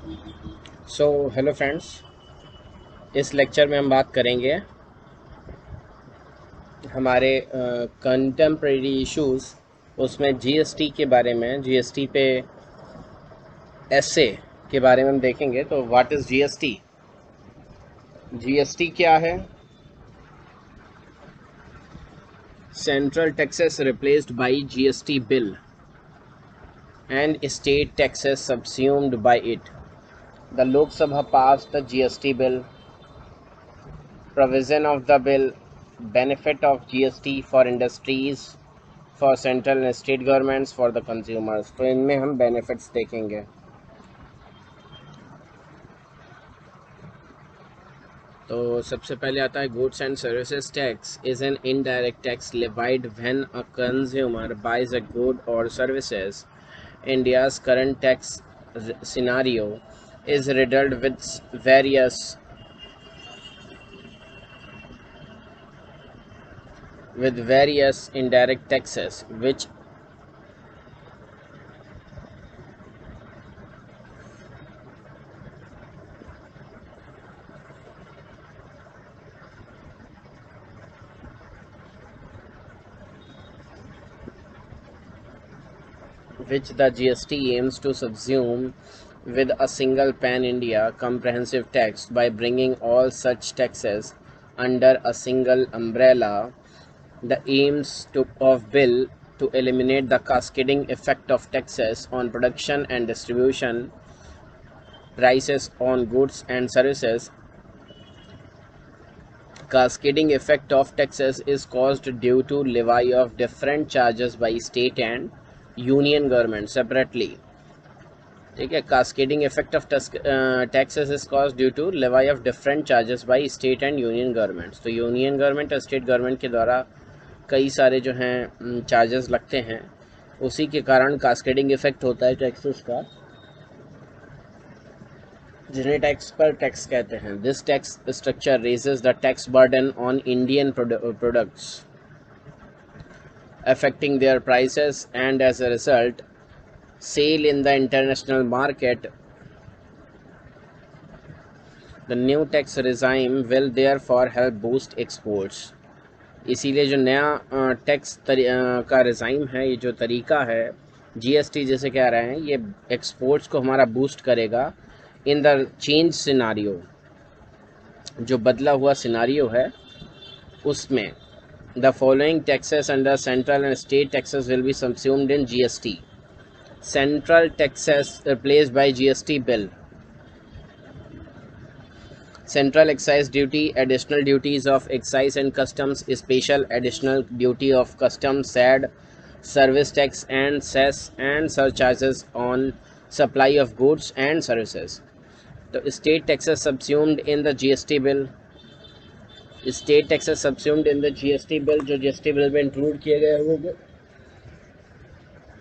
So hello friends, इस lecture में हम बात करेंगे हमारे कंटेम्प्रेरी इश्यूज़, उसमें जीएसटी के बारे में। जीएसटी पे एसए के बारे में हम देखेंगे। तो व्हाट इज़ जीएसटी? जीएसटी क्या है? Central taxes replaced by GST bill and state taxes subsumed by it. The Lok Sabha passed the GST bill. Provision of the bill: benefit of GST for industries, for central and state governments, for the consumers। तो इनमें हम benefits देखेंगे। तो सबसे पहले आता है goods and services tax is an indirect tax levied when a consumer buys a good or services. India's current tax scenario is riddled with various indirect taxes which the GST aims to subsume with a single pan-India comprehensive tax by bringing all such taxes under a single umbrella. The of bill to eliminate the cascading effect of taxes on production and distribution prices on goods and services. Cascading effect of taxes is caused due to levy of different charges by state and union government separately. ठीक है, cascading effect of taxes is cause due to levy of different charges by state and union governments. तो union government और state government के द्वारा कई सारे जो हैं चार्जेस लगते हैं, उसी के कारण कास्केडिंग इफेक्ट होता है टैक्सेस का, जिन्हें टैक्स पर टैक्स कहते हैं। This tax structure raises the tax burden on Indian products affecting their prices, and as a result sale in the international market. The new tax regime will therefore help boost exports। इसीलिए जो नया tax का रिज़ाइम है, ये जो तरीका है GST जैसे कह रहे हैं, ये एक्सपोर्ट्स को हमारा बूस्ट करेगा। इन द चेंज सिनारियो, जो बदला हुआ सिनारियो है उसमें, the following taxes under central and state taxes will be subsumed in GST. Central taxes replaced by GST bill: Central excise duty, additional duties of excise and customs, special additional duty of customs, SAD, service tax and cess, and surcharges on supply of goods and services. The state taxes subsumed in the GST bill. State taxes subsumed in the GST bill, जो GST bill में include किए गए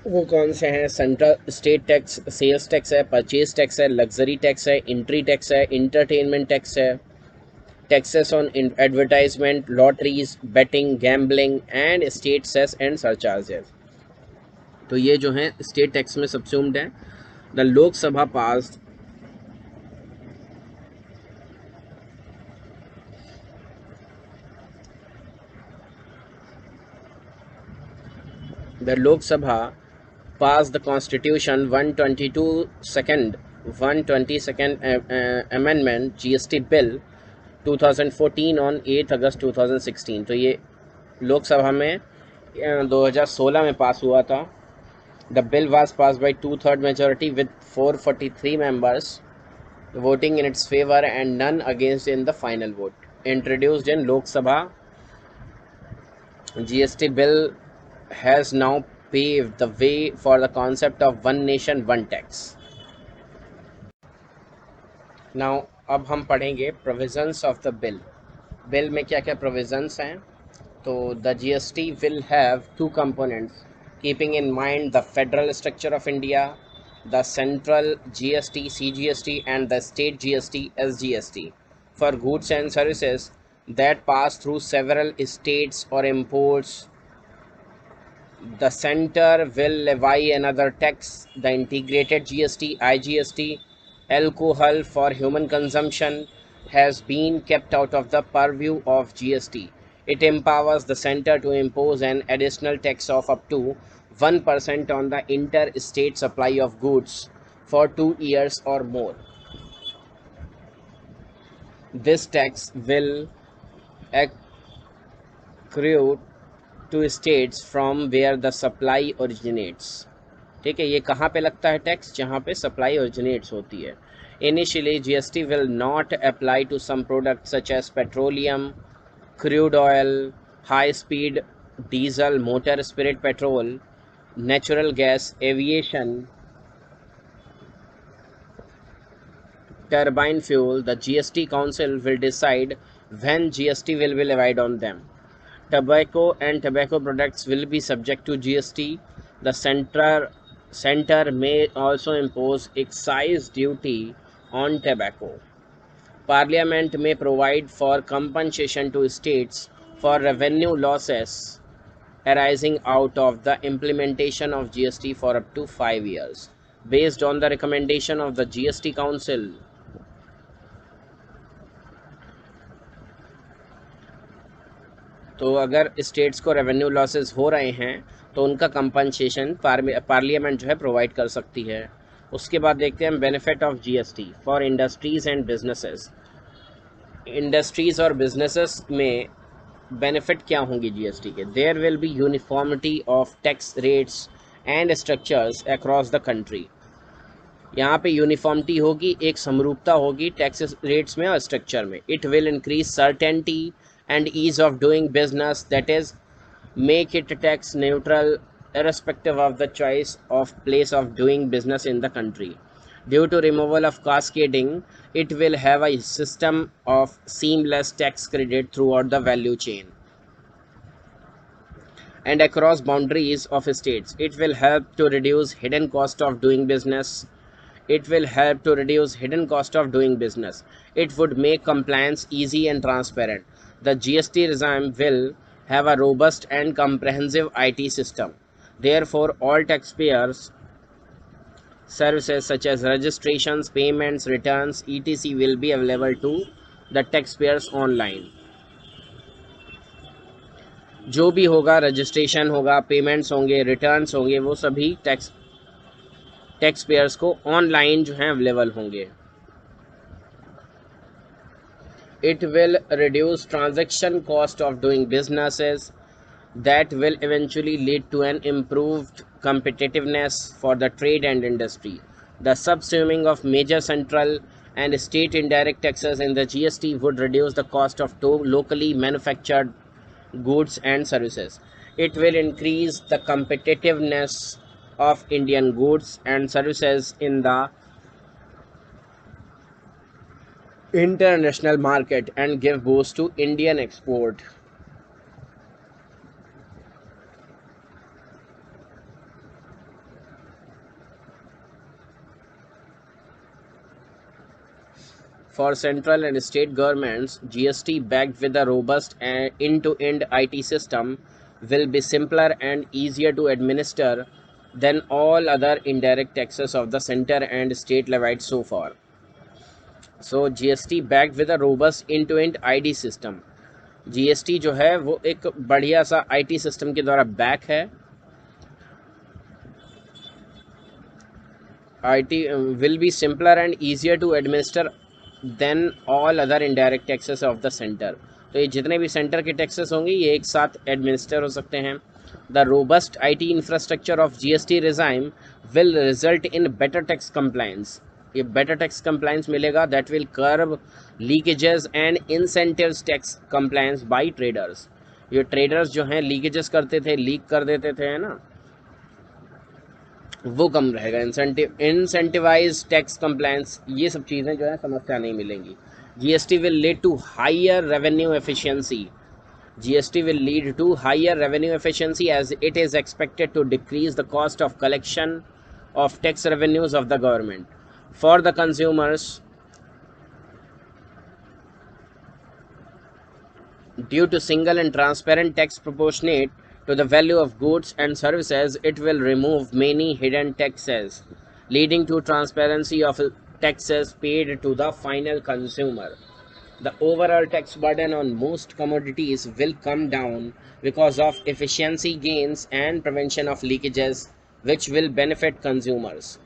वो कौन से हैं? Central state tax, sales tax है, purchase tax है, लग्जरी टैक्स है, एंट्री टैक्स है, इंटरटेनमेंट टैक्स है, taxes on advertisement, lotteries, betting, gambling, and state cess and surcharges. तो ये जो हैं स्टेट टैक्स में सबस्यूम्ड हैं। The Lok Sabha passed the Lok Sabha passed the Constitution 122nd Amendment GST Bill 2014 on 8 अगस्त 2016। तो ये लोकसभा में 2016 में पास हुआ था। The bill was pass by 2/3 majority with 443 members voting in its favor and none against in the final vote. Introduced in Lok Sabha, GST bill has now paved the way for the concept of one nation one tax। Now अब हम पढ़ेंगे provisions of the bill। Bill में क्या क्या provisions हैं? तो the GST will have two components, keeping in mind the federal structure of India, the central GST CGST and the state GST SGST for goods and services that pass through several states or imports. The center will levy another tax, the integrated GST IGST, alcohol for human consumption has been kept out of the purview of GST. It empowers the center to impose an additional tax of up to 1% on the interstate supply of goods for 2 years or more. This tax will accrue to states from where the supply originates. ठीक है, ये कहाँ पे लगता है tax? जहाँ पे supply originates होती है. Initially, GST will not apply to some products such as petroleum, crude oil, high-speed diesel, motor spirit petrol, natural gas, aviation, turbine fuel. The GST Council will decide when GST will be levied on them. Tobacco and tobacco products will be subject to GST. The center may also impose excise duty on tobacco. Parliament may provide for compensation to states for revenue losses arising out of the implementation of GST for up to 5 years. Based on the recommendation of the GST Council, तो अगर states को revenue losses हो रहे हैं तो उनका compensation parliament जो है प्रोवाइड कर सकती है. उसके बाद देखते हैं benefit of GST for industries and businesses. Industries और बिजनेसेस में बेनिफिट क्या होंगी जीएसटी के? There will be uniformity of tax rates and structures across the country. यहाँ पे यूनिफॉर्मिटी होगी, एक समरूपता होगी टैक्स रेट्स में और स्ट्रक्चर में. It will increase certainty and ease of doing business, that is, make it tax neutral irrespective of the choice of place of doing business in the country. Due to removal of cascading, it will have a system of seamless tax credit throughout the value chain and across boundaries of states. It will help to reduce hidden cost of doing business. It will help to reduce hidden cost of doing business. It would make compliance easy and transparent. The GST regime will have a robust and comprehensive IT system. Therefore, all taxpayers' services such as registrations, payments, returns, etc. will be available to the taxpayers online. जो भी होगा, registration होगा, payments होंगे, returns होंगे, वो सभी taxpayers को online जो हैं अवेलेबल होंगे. It will reduce transaction cost of doing businesses. That will eventually lead to an improved competitiveness for the trade and industry. The subsuming of major central and state indirect taxes in the GST would reduce the cost of locally manufactured goods and services. It will increase the competitiveness of Indian goods and services in the international market and give boost to Indian export. For central and state governments, GST backed with a robust and end-to-end IT system will be simpler and easier to administer than all other indirect taxes of the center and state levied so far. So GST backed with a robust end to end IT system. GST जो है वो एक बढ़िया सा IT system के द्वारा back है. It will be simpler and easier to administer than all other indirect taxes of the centre. तो ये जितने भी सेंटर के टैक्सेस होंगे ये एक साथ एडमिनिस्टर हो सकते हैं. The robust IT infrastructure of GST regime will result in better tax compliance. ये बेटर टैक्स कंप्लायंस मिलेगा. That will curb leakages and incentives tax compliance by traders. ये ट्रेडर्स जो हैं लीकेजेस करते थे, लीक कर देते थे, है ना, वो कम रहेगा. इंसेंटिवाइज टैक्स कंप्लायंस, ये सब चीज़ें जो है समस्या नहीं मिलेंगी. GST will lead to higher revenue efficiency. GST will lead to higher revenue efficiency as it is expected to decrease the cost of collection of tax revenues of the government. For the consumers, due to single and transparent tax proportionate to the value of goods and services, it will remove many hidden taxes, leading to transparency of taxes paid to the final consumer. The overall tax burden on most commodities will come down because of efficiency gains and prevention of leakages, which will benefit consumers.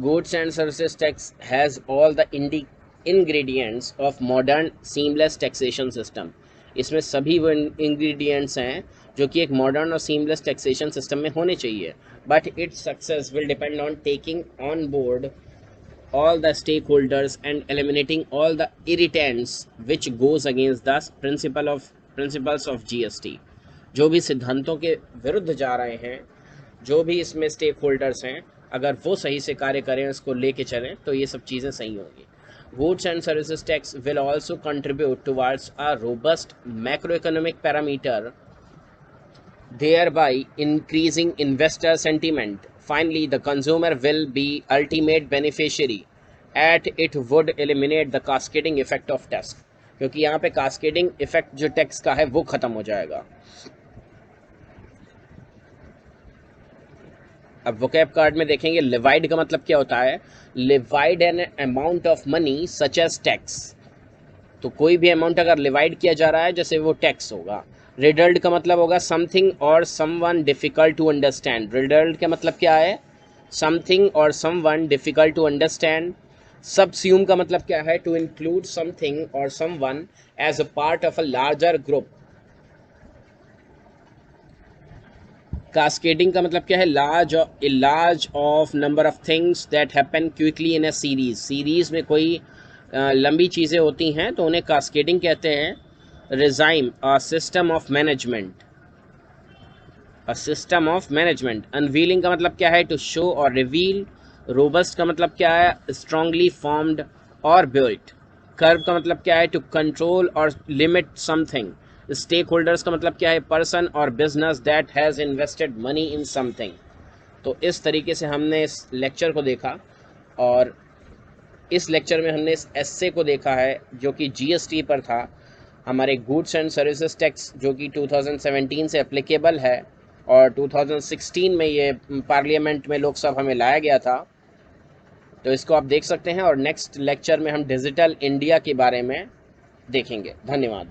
Goods and services tax has all the ingredients of modern seamless taxation system. इसमें सभी वो ingredients हैं जो कि एक modern और seamless taxation system में होने चाहिए. But its success will depend on taking on board all the stakeholders and eliminating all the irritants which goes against the principles of GST. जो भी सिद्धांतों के विरुद्ध जा रहे हैं, जो भी इसमें स्टेक होल्डर्स हैं, अगर वो सही से कार्य करें, उसको लेके चलें, तो ये सब चीज़ें सही होंगी. Goods and services tax will also contribute towards a robust macroeconomic parameter, thereby increasing investor sentiment. Finally, the consumer will be ultimate beneficiary, at it would eliminate the cascading effect of tax. क्योंकि यहाँ पे cascading effect जो tax का है वो ख़त्म हो जाएगा. अब वोकैब कार्ड में देखेंगे लिवाइड का मतलब क्या होता है. Levied an amount of money such as tax. तो कोई भी अमाउंट अगर लिवाइड किया जा रहा है जैसे वो टैक्स होगा. रिडल्ड का मतलब होगा समथिंग और someone difficult to understand. Riddled का मतलब क्या है, समथिंग और someone difficult to understand. Subsume का मतलब क्या है, टू इंक्लूड समथिंग और someone as a part of a larger group. Cascading का मतलब क्या है, large of number of things that happen quickly in a series. Series में कोई लंबी चीज़ें होती हैं तो उन्हें कास्केडिंग कहते हैं. Regime a system of management. A system of management. Unveiling का मतलब क्या है, टू शो और रिवील. रोबस्ट का मतलब क्या है, स्ट्रांगली फॉर्म्ड और बिल्ट. कर्व का मतलब क्या है, टू कंट्रोल और लिमिट समथिंग. स्टेक होल्डर्स का मतलब क्या है, पर्सन और business that has invested money in something. तो इस तरीके से हमने इस लेक्चर को देखा और इस लेक्चर में हमने इस एस्से को देखा है जो कि जीएसटी पर था. हमारे गुड्स एंड सर्विसेज टैक्स जो कि 2017 से एप्लीकेबल है और 2016 में ये पार्लियामेंट में लोकसभा में लाया गया था. तो इसको आप देख सकते हैं और नेक्स्ट लेक्चर में हम डिजिटल इंडिया के बारे में देखेंगे. धन्यवाद.